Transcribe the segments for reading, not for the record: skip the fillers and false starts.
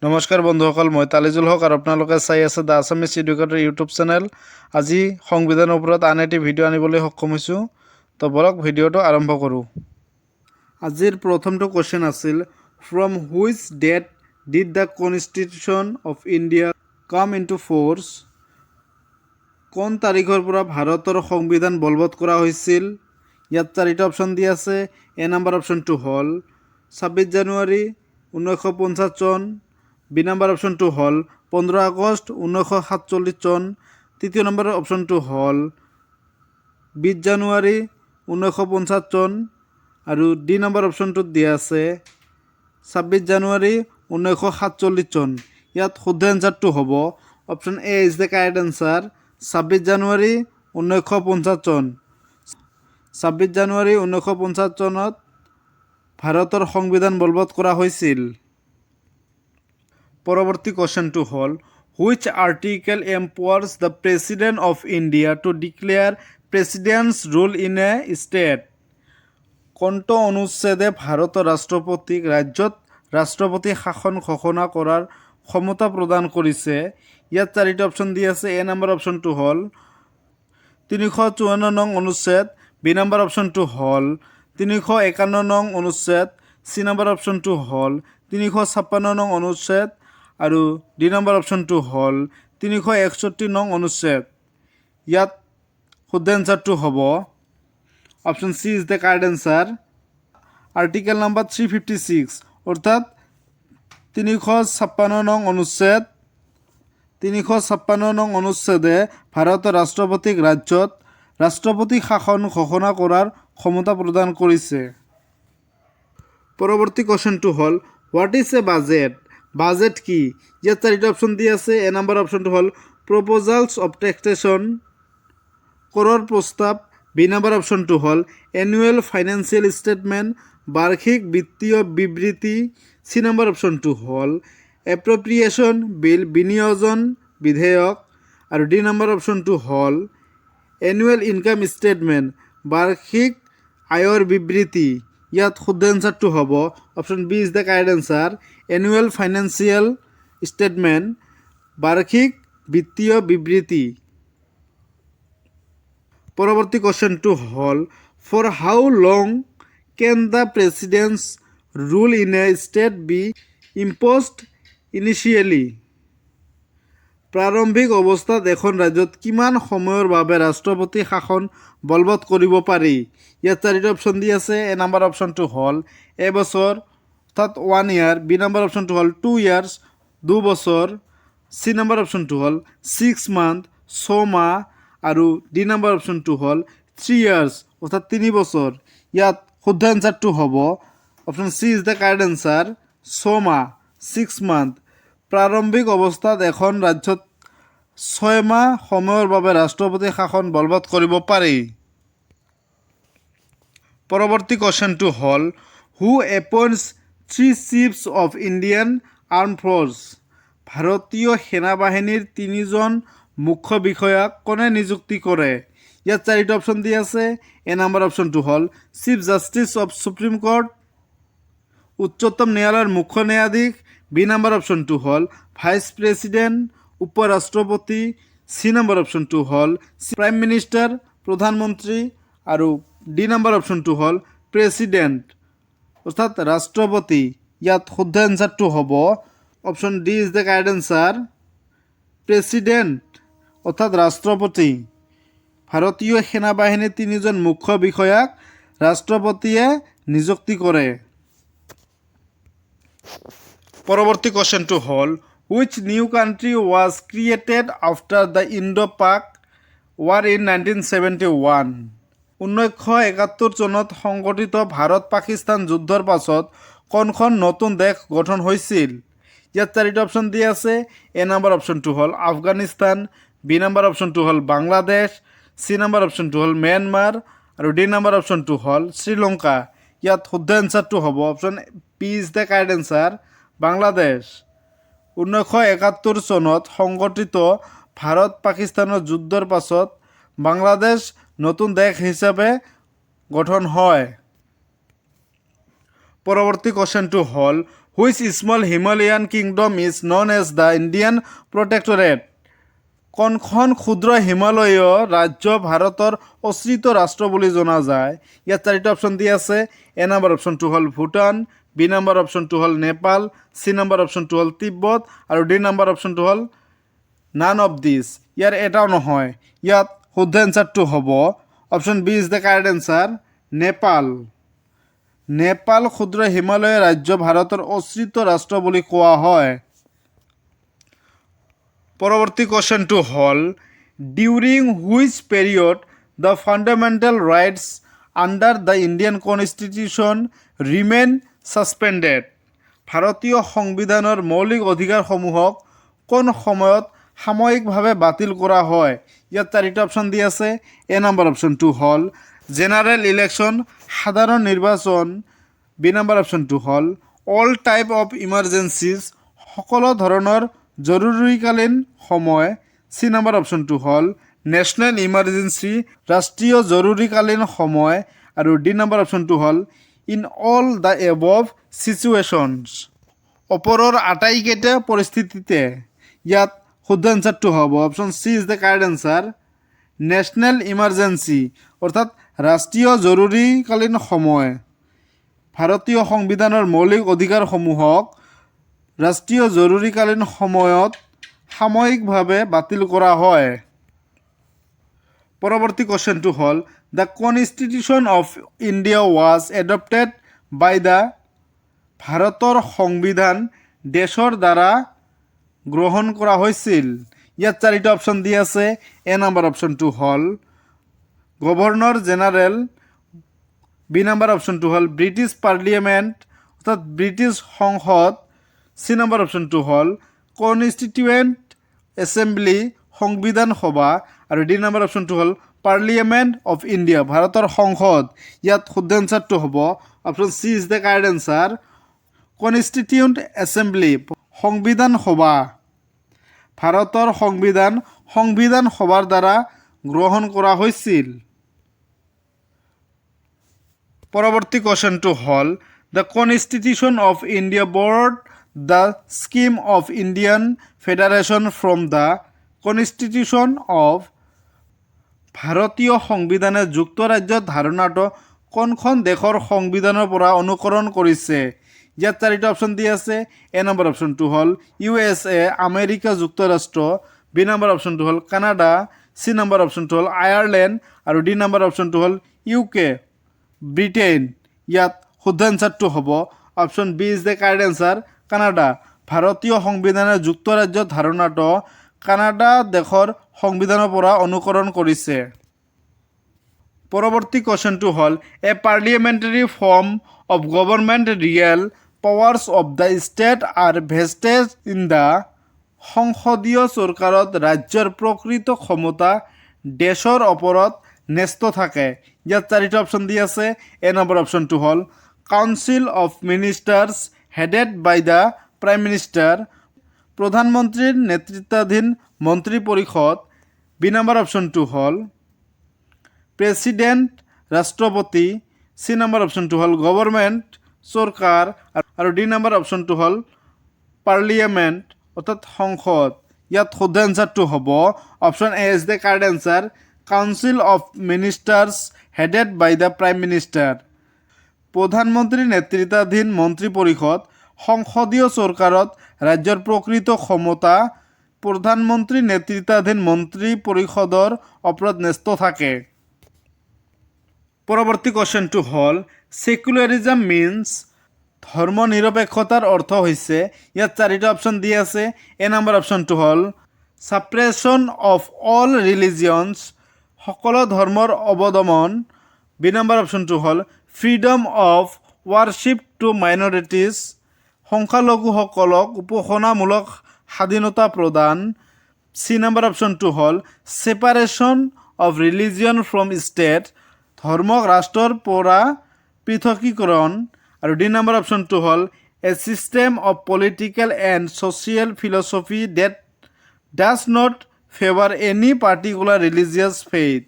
নমস্কাৰ বন্ধুসকল, মই তালিজুল হক আৰু আপোনালোকে চাই আছে the Assamese educator YouTube channel. আজি সংবিধানৰ ওপৰত আন এটি ভিডিঅ' আনিবলৈ সক্ষম হৈছোঁ। তো বলক ভিডিঅ'টো আৰম্ভ কৰোঁ। আজিৰ প্ৰথমটো কুৱেশ্যন আছিল, from which date did the constitution of India come into force? কোন তাৰিখৰ পৰা ভাৰতৰ সংবিধান বলবৎ কৰা হৈছিল? ইয়াত চাৰিটা অপশ্যন দিয়া আছে। এ নম্বৰ অপশ্যনটো হ'ল 26 জানুৱাৰী 1950 চন। বি নম্বৰ অপশ্যনটো হ'ল 15 আগষ্ট 1947 চন। তৃতীয় নম্বৰ অপশ্যনটো হ'ল 20 জানুৱাৰী 1950 চন। আৰু ডি নম্বৰ অপশ্যনটোত দিয়া আছে 26 জানুৱাৰী 1947 চন। ইয়াত শুদ্ধ এনচাৰটো হ'ব option A is the correct answer, 26 জানুৱাৰী 1950 চন। 26 জানুৱাৰী 1950 চনত ভাৰতৰ সংবিধান বলবৎ কৰা হৈছিল। পৰৱৰ্তী কুৱেশ্যনটো হ'ল, which article empowers the president of India to declare president's rule in a state? কোনটো অনুচ্ছেদে ভাৰতৰ ৰাষ্ট্ৰপতিক ৰাজ্যত ৰাষ্ট্ৰপতি শাসন ঘোষণা কৰাৰ ক্ষমতা প্ৰদান কৰিছে? ইয়াত চাৰিটা অপশ্যন দি আছে। এ নম্বৰ অপশ্যনটো হ'ল 354 নং অনুচ্ছেদ। বি নম্বৰ অপশ্যনটো হ'ল 351 নং অনুচ্ছেদ। চি নম্বৰ অপশ্যনটো হ'ল 356 নং অনুচ্ছেদ। আৰু ডি নম্বৰ অপশ্যনটো হ'ল 361 নং অনুচ্ছেদ। ইয়াত শুদ্ধ এনচাৰটো হ'ব option C is the correct answer, article number 356 অৰ্থাৎ 356 নং অনুচ্ছেদ। 356 নং অনুচ্ছেদে ভাৰতৰ ৰাষ্ট্ৰপতিক ৰাজ্যত ৰাষ্ট্ৰপতি শাসন ঘোষণা কৰাৰ ক্ষমতা প্ৰদান কৰিছে। পৰৱৰ্তী কুৱেশ্যনটো হ'ল, what is a budget? Budget কি? ইয়াত চাৰিটা অপশ্যন দি আছে। এ নম্বৰ অপশ্যনটো হ'ল প্ৰপ'জালছ অফ টেক্সেশ্যন, কৰৰ প্ৰস্তাৱ। বি নম্বৰ অপশ্যনটো হ'ল এনুৱেল ফাইনেন্সিয়েল ষ্টেটমেণ্ট, বাৰ্ষিক বিত্তীয় বিবৃতি। চি নম্বৰ অপশ্যনটো হ'ল এপ্ৰপ্ৰিয়েশ্যন বিল, বিনিয়োজন বিধেয়ক। আৰু ডি নম্বৰ অপশ্যনটো হ'ল এনুৱেল ইনকাম ষ্টেটমেণ্ট, বাৰ্ষিক আয়ৰ বিবৃতি। ইয়াত শুদ্ধ এনচাৰটো হ'ব option B is the correct answer, annual financial statement, বাৰ্ষিক বিত্তীয় বিবৃতি। পৰৱৰ্তী কুৱেশ্যনটো হ'ল, for how long can the president's rule in a state be imposed initially? প্ৰাৰম্ভিক অৱস্থাত এখন ৰাজ্যত কিমান সময়ৰ বাবে ৰাষ্ট্ৰপতি শাসন বলবৎ কৰিব পাৰি? ইয়াত চাৰিটা অপশ্যন দি আছে। এ নম্বৰ অপশ্যনটো হ'ল এবছৰ অৰ্থাৎ 1 ইয়াৰ। বি নম্বৰ অপশ্যনটো হ'ল 2 ইয়াৰ্ছ 2 বছৰ। চি নম্বৰ অপশ্যনটো হ'ল 6 মান্থ 6 মাহ। আৰু ডি নম্বৰ অপশ্যনটো হ'ল 3 ইয়াৰ্ছ অৰ্থাৎ 3 বছৰ। ইয়াত শুদ্ধ এনচাৰটো হ'ব option C is the correct answer, 6 মাহ 6 মান্থ। প্ৰাৰম্ভিক অৱস্থাত এখন ৰাজ্যত 6 মাহ সময়ৰ বাবে ৰাষ্ট্ৰপতি শাসন বলবৎ কৰিব পাৰি। পৰৱৰ্তী কুৱেশ্যনটো হ'ল, হু এপইণ্টছ 3 চিফছ অফ ইণ্ডিয়ান আৰ্ম ফ'ৰ্চ? ভাৰতীয় সেনাবাহিনীৰ 3জন মুখ্য বিষয়াক কোনে নিযুক্তি কৰে? ইয়াত চাৰিটা অপশ্যন দি আছে। এ নম্বৰ অপশ্যনটো হ'ল chief justice of supreme court, উচ্চতম ন্যায়ালয়ৰ মুখ্য ন্যায়াধীশ। বি নম্বৰ অপশ্যনটো হ'ল ভাইচ প্ৰেছিডেণ্ট, উপ ৰাষ্ট্ৰপতি। চি নম্বৰ অপশ্যনটো হ'ল প্ৰাইম মিনিষ্টাৰ, প্ৰধানমন্ত্ৰী। আৰু ডি নম্বৰ অপশ্যনটো হ'ল প্ৰেছিডেণ্ট অৰ্থাৎ ৰাষ্ট্ৰপতি। ইয়াত শুদ্ধ এনচাৰটো হ'ব option D is the correct answer, president অৰ্থাৎ ৰাষ্ট্ৰপতি। ভাৰতীয় সেনাবাহিনীৰ 3জন মুখ্য বিষয়াক ৰাষ্ট্ৰপতিয়ে নিযুক্তি কৰে। পৰৱৰ্তী কুৱেশ্যনটো হ'ল, which new country was created after the Indo Pak war in 1971? 1971 চনত সংগঠিত ভাৰত পাকিস্তান যুদ্ধৰ পাছত কোনখন নতুন দেশ গঠন হৈছিল? ইয়াত চাৰিটা অপশ্যন দি আছে। এ নম্বৰ অপশ্যনটো হ'ল আফগানিস্তান। বি নম্বৰ অপশ্যনটো হ'ল বাংলাদেশ। চি নম্বৰ অপশ্যনটো হ'ল ম্যানমাৰ। আৰু ডি নম্বৰ অপশ্যনটো হ'ল শ্ৰীলংকা। ইয়াত শুদ্ধ এনচাৰটো হ'ব option P is the correct answer, Bangladesh. 1971 চনত সংগঠিত ভাৰত পাকিস্তানৰ যুদ্ধৰ পাছত বাংলাদেশ নতুন দেশ হিচাপে গঠন হয়। পৰৱৰ্তী কুৱেশ্যনটো হ'ল, which small Himalayan kingdom is known as the Indian protectorate? কোনখন ক্ষুদ্ৰ হিমালয়ীয় ৰাজ্য ভাৰতৰ অশ্ৰিত ৰাষ্ট্ৰ বুলি জনা যায়? ইয়াত চাৰিটা অপশ্যন দি আছে। এ নম্বৰ অপশ্যনটো হ'ল ভূটান, বি নম্বৰ অপশ্যনটো হ'ল নেপাল, চি নম্বৰ অপশ্যনটো হ'ল তিব্বত আৰু ডি নম্বৰ অপশ্যনটো হ'ল নান অফ দিছ। ইয়াৰ এটাও নহয়। ইয়াত শুদ্ধ এনচাৰটো হ'ব option B is the correct answer, Nepal. Nepal ক্ষুদ্ৰ হিমালয় ৰাজ্য ভাৰতৰ অশ্ৰিত ৰাষ্ট্ৰ বুলি কোৱা হয়। পৰৱৰ্তী কুৱেশ্যনটো হ'ল during which period the fundamental rights under the Indian constitution remain suspended? ভাৰতীয় সংবিধানৰ মৌলিক অধিকাৰসমূহক কোন সময়ত সাময়িকভাৱে বাতিল কৰা হয়? ইয়াত চাৰিটা অপশ্যন দি আছে। এ নম্বৰ অপশ্যনটো হ'ল জেনাৰেল ইলেকশ্যন, সাধাৰণ নিৰ্বাচন। বি নম্বৰ অপশ্যনটো হ'ল অল টাইপ অফ ইমাৰ্জেঞ্চিজ, সকলো ধৰণৰ জৰুৰীকালীন সময়। চি নম্বৰ অপশ্যনটো হ'ল নেশ্যনেল ইমাৰ্জেঞ্চি, ৰাষ্ট্ৰীয় জৰুৰীকালীন সময়। আৰু ডি নম্বৰ অপশ্যনটো হ'ল ইন অল দ্য এবভ ছিচুৱেশ্যনছ, ওপৰৰ আটাইকেইটা পৰিস্থিতিতে। ইয়াত শুদ্ধ এনচাৰটো হ'ব option C is the correct answer, national emergency, অৰ্থাৎ ৰাষ্ট্ৰীয় জৰুৰীকালীন সময়। ভাৰতীয় সংবিধানৰ মৌলিক অধিকাৰসমূহক ৰাষ্ট্ৰীয় জৰুৰীকালীন সময়ত সাময়িকভাৱে বাতিল কৰা হয়। পৰৱৰ্তী কুৱেশ্যনটো হ'ল the constitution of India was adopted by the, ভাৰতৰ সংবিধান দেশৰ দ্বাৰা গ্ৰহণ কৰা হৈছিল। ইয়াত চাৰিটা অপশ্যন দি আছে। এ নম্বৰ অপশ্যনটো হ'ল গভৰ্ণৰ জেনেৰেল, বি নম্বৰ অপশ্যনটো হ'ল ব্ৰিটিছ পাৰ্লিয়ামেণ্ট, অৰ্থাৎ ব্ৰিটিছ সংসদ। চি নম্বৰ অপশ্যনটো হ'ল কনষ্টিটিউৱেণ্ট এছেম্বলি, সংবিধান সভা। আৰু ডি নম্বৰ অপশ্যনটো হ'ল পাৰ্লিয়ামেণ্ট অফ ইণ্ডিয়া, ভাৰতৰ সংসদ। ইয়াত শুদ্ধ এনচাৰটো হ'ব option C is the correct answer, কনষ্টিটিউণ্ট assembly, সংবিধান সভা। ভাৰতৰ সংবিধান সংবিধান সভাৰ দ্বাৰা গ্ৰহণ কৰা হৈছিল। পৰৱৰ্তী কুৱেশ্যনটো হ'ল the constitution of India board the scheme of Indian federation from the constitution of, ভাৰতীয় সংবিধানে যুক্তৰাজ্যৰ ধাৰণাটো কোনখন দেশৰ সংবিধানৰ পৰা অনুকৰণ কৰিছে? ইয়াত চাৰিটা অপশ্যন দি আছে। এ নম্বৰ অপশ্যনটো হ'ল USA, আমেৰিকা যুক্তৰাষ্ট্ৰ। বি নম্বৰ অপশ্যনটো হ'ল কানাডা। চি নম্বৰ অপশ্যনটো হ'ল আয়াৰলেণ্ড। আৰু ডি নম্বৰ অপশ্যনটো হ'ল UK, ব্ৰিটেইন। ইয়াত শুদ্ধ এনচাৰটো হ'ব option B is the correct answer, Canada. ভাৰতীয় সংবিধানে যুক্তৰাজ্যৰ ধাৰণাটো কানাডা দেশৰ সংবিধানৰ পৰা অনুকৰণ কৰিছে। পৰৱৰ্তী কুৱেশ্যনটো হ'ল a parliamentary form of government real powers of the state are vested in the, সংসদীয় চৰকাৰত ৰাজ্যৰ প্ৰকৃত ক্ষমতা দেশৰ ওপৰত ন্যস্ত থাকে। ইয়াত চাৰিটা অপশ্যন দি আছে। এ নম্বৰ অপশ্যনটো হ'ল council of ministers headed by the prime minister, প্ৰধানমন্ত্ৰীৰ নেতৃত্বাধীন মন্ত্ৰী পৰিষদ। বি নম্বৰ অপশ্যনটো হ'ল প্ৰেছিডেণ্ট, ৰাষ্ট্ৰপতি। চি নম্বৰ অপশ্যনটো হ'ল গভৰ্ণমেণ্ট, চৰকাৰ। আৰু ডি নম্বৰ অপশ্যনটো হ'ল পাৰ্লিয়ামেণ্ট, অৰ্থাৎ সংসদ। ইয়াত শুদ্ধ এনচাৰটো হ'ব option A is the correct answer, council of ministers headed by the prime minister. প্ৰধানমন্ত্ৰীৰ নেতৃত্বাধীন মন্ত্ৰী পৰিষদ। সংসদীয় চৰকাৰত ৰাজ্যৰ প্ৰকৃত ক্ষমতা প্ৰধানমন্ত্ৰীৰ নেতৃত্বাধীন মন্ত্ৰী পৰিষদৰ ওপৰত ন্যস্ত থাকে। পৰৱৰ্তী কুৱেশ্যনটো হ'ল ছেকুলাৰিজম মিনছ, ধৰ্ম নিৰপেক্ষতাৰ অৰ্থ হৈছে। ইয়াত চাৰিটা অপশ্যন দি আছে। এ নম্বৰ অপশ্যনটো হ'ল ছাপ্ৰেছন অফ অল ৰিলিজিয়নছ, সকলো ধৰ্মৰ অৱদমন। বি নম্বৰ অপশ্যনটো হ'ল freedom of worship to minorities, সংখ্যালঘুসকলক উপাসনামূলক স্বাধীনতা প্ৰদান। চি নম্বৰ অপশ্যনটো হ'ল separation of religion from state, ধৰ্মক ৰাষ্ট্ৰৰ পৰা পৃথকীকৰণ। আৰু ডি নম্বৰ অপশ্যনটো হ'ল a system of political and social philosophy that does not favour any particular religious faith,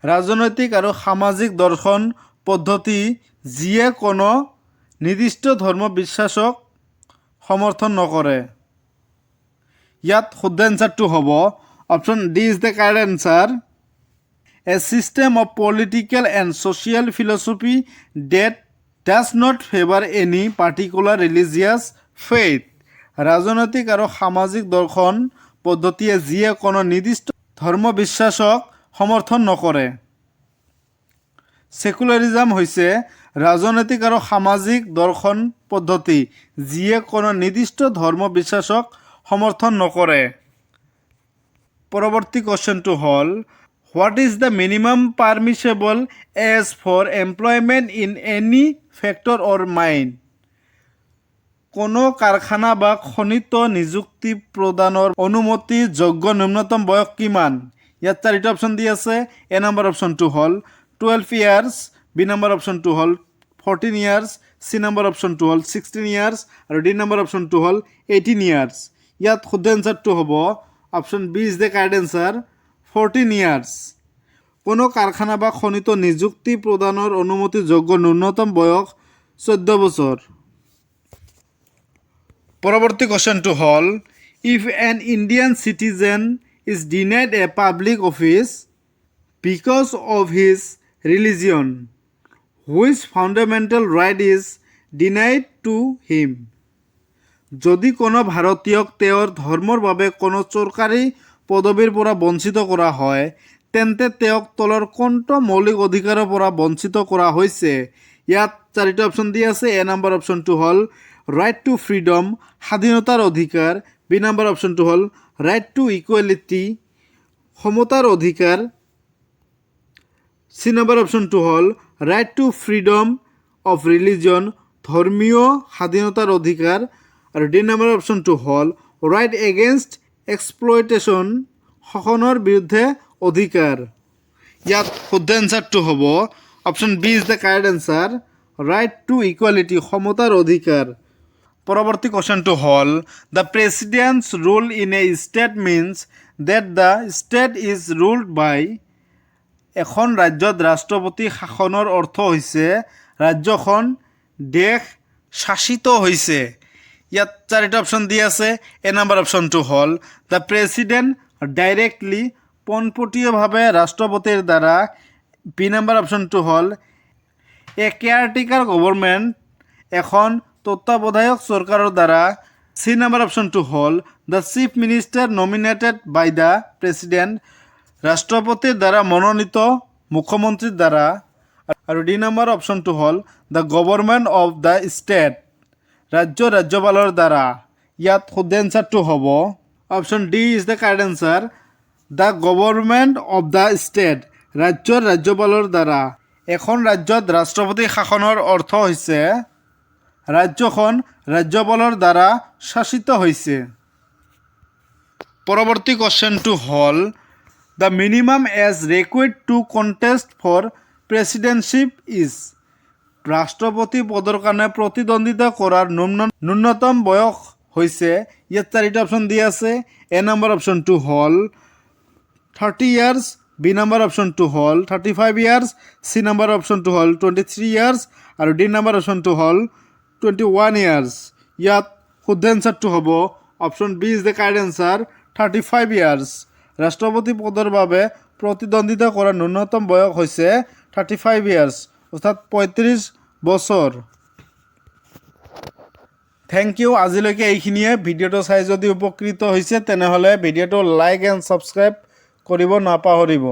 ৰাজনৈতিক আৰু সামাজিক দৰ্শন পদ্ধতি যিয়ে কোনো নিৰ্দিষ্ট ধৰ্ম বিশ্বাসক সমৰ্থন নকৰে। ইয়াত শুদ্ধ এনচাৰটো হ'ব option D is the correct answer. A system of political and social philosophy that does not favor any particular religious faith. ৰাজনৈতিক আৰু সামাজিক দৰ্শন পদ্ধতিয়ে যিয়ে কোনো নিৰ্দিষ্ট ধৰ্ম বিশ্বাসক সমৰ্থন নকৰে। সেকুলাৰিজম হৈছে ৰাজনৈতিক আৰু সামাজিক দৰ্শন পদ্ধতি যিয়ে কোনো নিৰ্দিষ্ট ধৰ্ম বিশ্বাসক সমৰ্থন নকৰে। পৰৱৰ্তী কুৱেশ্যনটো হ'ল What is the minimum permissible age for employment in any factor or mine? কোনো কাৰখানা বা খনিত নিযুক্তি প্ৰদানৰ অনুমতিযোগ্য ন্যূনতম বয়স কিমান? ইয়াত চাৰিটা অপশ্যন দি আছে। এ নম্বৰ অপশ্যনটো হ'ল 12 ইয়াৰ্ছ, বি নম্বৰ অপশ্যনটো হ'ল 14 ইয়াৰ্ছ, চি নম্বৰ অপশ্যনটো হ'ল 16 ইয়াৰ্ছ আৰু ডি নম্বৰ অপশ্যনটো হ'ল 18 ইয়াৰ্ছ। ইয়াত শুদ্ধ এনচাৰটো হ'ব option B is the correct answer 14 years. কোনো কাৰখানা বা খনিত নিযুক্তি প্ৰদানৰ অনুমতিযোগ্য ন্যূনতম বয়স 14 বছৰ। পৰৱৰ্তী কুৱেশ্যনটো হ'ল if N Indian citizen is denied A public office because of his religion which fundamental right is denied to him. যদি কোনো ভাৰতীয়ক তেওঁৰ ধৰ্মৰ বাবে কোনো চৰকাৰী পদবীৰ পৰা বঞ্চিত কৰা হয় তেন্তে তেওঁক তলৰ কোনটো মৌলিক অধিকাৰৰ পৰা বঞ্চিত কৰা হৈছে? ইয়াত চাৰিটা অপশ্যন দি আছে। এ নম্বৰ অপশ্যনটো হ'ল ৰাইট টু ফ্ৰীডম, স্বাধীনতাৰ অধিকাৰ, বি নম্বৰ অপশ্যনটো হ'ল ৰাইট টু ইকুৱেলিটি, সমতাৰ অধিকাৰ, চি নম্বৰ অপশ্যনটো হ'ল right to freedom of religion, ধৰ্মীয় স্বাধীনতাৰ অধিকাৰ আৰু ডি নম্বৰ অপশ্যনটো হ'ল ৰাইট এগেইনষ্ট এক্সপ্লইটেশ্যন, শোষণৰ বিৰুদ্ধে অধিকাৰ। ইয়াত শুদ্ধ এনচাৰটো হ'ব option B is the correct answer right to equality, সমতাৰ অধিকাৰ। পৰৱৰ্তী কুৱেশ্যনটো হ'ল the president's rule in a state means that the state is ruled by. এখন ৰাজ্যত ৰাষ্ট্ৰপতি শাসনৰ অৰ্থ হৈছে ৰাজ্যখন দেশ শাসিত হৈছে। ইয়াত চাৰিটা অপশ্যন দি আছে। এ নম্বৰ অপশ্যনটো হ'ল দ্য প্ৰেচিডেণ্ট ডাইৰেক্টলি, পোনপটীয়াভাৱে ৰাষ্ট্ৰপতিৰ দ্বাৰা, বি নম্বৰ অপশ্যনটো হ'ল এ কেয়াৰটেকাৰ গভৰ্ণমেণ্ট, এখন তত্ত্বাৱধায়ক চৰকাৰৰ দ্বাৰা, চি নম্বৰ অপশ্যনটো হ'ল the chief minister nominated by the president, ৰাষ্ট্ৰপতিৰ দ্বাৰা মনোনীত মুখ্যমন্ত্ৰীৰ দ্বাৰা আৰু ডি নম্বৰ অপশ্যনটো হ'ল the government of the state, ৰাজ্যপালৰ দ্বাৰা। ইয়াত শুদ্ধ এনচাৰটো হ'ব option D is the correct answer the government of the state, ৰাজ্যপালৰ দ্বাৰা। এখন ৰাজ্যত ৰাষ্ট্ৰপতি শাসনৰ অৰ্থ হৈছে ৰাজ্যখন ৰাজ্যপালৰ দ্বাৰা শাসিত হৈছে। পৰৱৰ্তী কুৱেশ্যনটো হ'ল the minimum age required to contest for presidentship is. ৰাষ্ট্ৰপতি পদৰ কাৰণে প্ৰতিদ্বন্দ্বিতা কৰাৰ ন্যূনতম বয়স হৈছে। ইয়াত চাৰিটা অপশ্যন দি আছে। এ নম্বৰ অপশ্যনটো হ'ল 30 ইয়াৰ্ছ, বি নম্বৰ অপশ্যনটো হ'ল 35 ইয়াৰ্ছ, চি নম্বৰ অপশ্যনটো হ'ল 23 ইয়াৰ্ছ আৰু ডি নম্বৰ অপশ্যনটো হ'ল 21 ইয়াৰ্ছ। ইয়াত শুদ্ধ এনচাৰটো হ'ব option B is the correct answer 35 years. ৰাষ্ট্ৰপতি পদৰ বাবে প্ৰতিদ্বন্দ্বিতা কৰাৰ ন্যূনতম বয়স হৈছে 35 ইয়াৰ্ছ, অৰ্থাৎ 35 বছৰ। Thank you. আজিলৈকে এইখিনিয়ে। ভিডিঅ'টো চাই যদি উপকৃত হৈছে তেনেহ'লে ভিডিঅ'টো লাইক এণ্ড ছাবস্ক্ৰাইব কৰিব নাপাহৰিব।